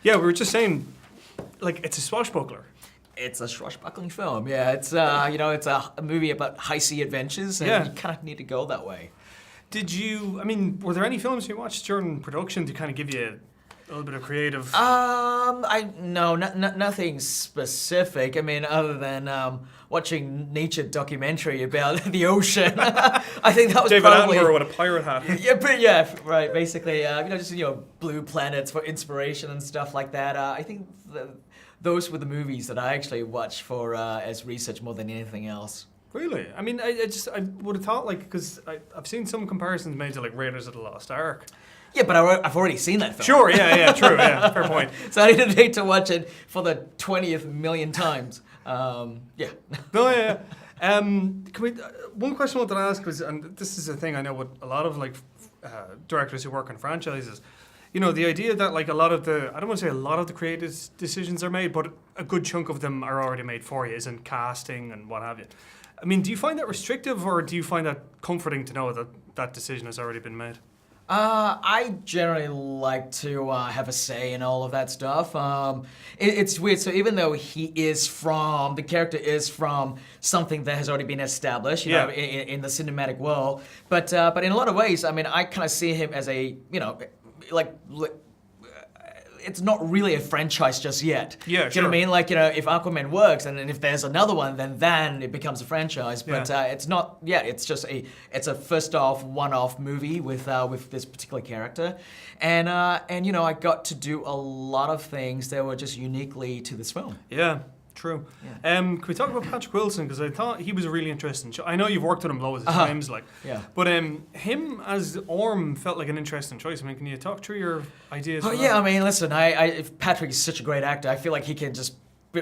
Yeah, we were just saying, like, it's a swashbuckler. It's a swashbuckling film, yeah. It's it's a movie about high sea adventures, and you kind of need to go that way. Were there any films you watched during production to kind of give you a little bit of creative? Nothing specific. I mean, other than watching nature documentary about the ocean. I think that was David probably Attenborough with a pirate hat. Right. Basically, just blue planets for inspiration and stuff like that. I think those were the movies that I actually watched for as research more than anything else. Really? I mean, I would have thought, like, because I've seen some comparisons made to, like, Raiders of the Lost Ark. Yeah, but I've already seen that film. Sure, yeah, true, yeah, fair point. So I didn't need to watch it for the 20th million times. No, yeah. One question I wanted to ask was, and this is a thing I know with a lot of, like, directors who work on franchises, the idea that, like, I don't want to say a lot of the creative decisions are made, but a good chunk of them are already made for you, as in casting and what have you. I mean, do you find that restrictive, or do you find that comforting to know that that decision has already been made? I generally like to have a say in all of that stuff. It's weird. So even though the character is from something that has already been established, in the cinematic world, but in a lot of ways, I mean, I kind of see him as a, it's not really a franchise just yet. Yeah, sure. You know what I mean? Like, if Aquaman works, and then if there's another one, then it becomes a franchise. But it's not yet. It's just it's a first-off, one-off movie with this particular character, and I got to do a lot of things that were just uniquely to this film. Yeah. True. Yeah. Can we talk about Patrick Wilson? Because I thought he was a really interesting I know you've worked with him loads of times, but him as Orm felt like an interesting choice. I mean, can you talk through your ideas? Oh yeah, I mean, listen, Patrick is such a great actor. I feel like he can just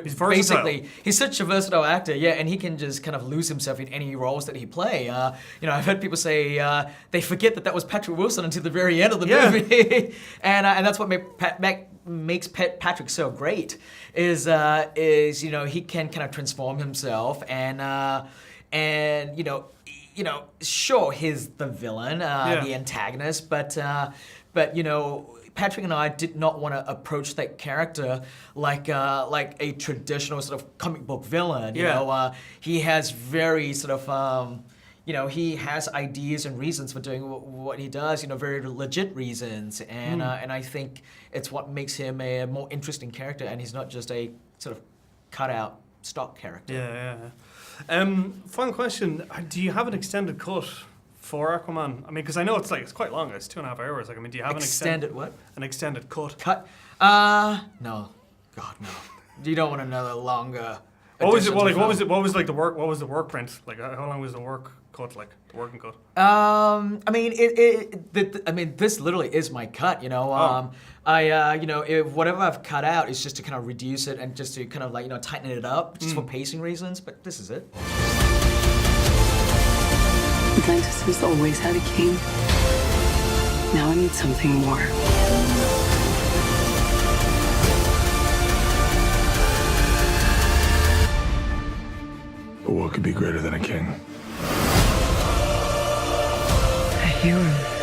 he's such a versatile actor, and he can just kind of lose himself in any roles that he play. I've heard people say they forget that was Patrick Wilson until the very end of the movie, and that's what makes Patrick so great is he can kind of transform himself and sure, he's the villain, the antagonist, but Patrick and I did not want to approach that character like a traditional sort of comic book villain. He has very sort of he has ideas and reasons for doing what he does. Very legit reasons, and I think it's what makes him a more interesting character. And he's not just a sort of cut out stock character. Yeah. Final question: do you have an extended cut for Aquaman? I mean, because I know it's quite long. It's 2.5 hours. Like, I mean, do you have an extended cut? No. God, no. You don't want another longer. What was it? Well, like, what was like the work? What was the work print? Like, how long was the work cut? Like, the working cut? I mean, this literally is my cut. Whatever I've cut out is just to kind of reduce it and just to kind of tighten it up, just for pacing reasons. But this is it. Atlantis has always had a king. Now I need something more. But what could be greater than a king? A hero.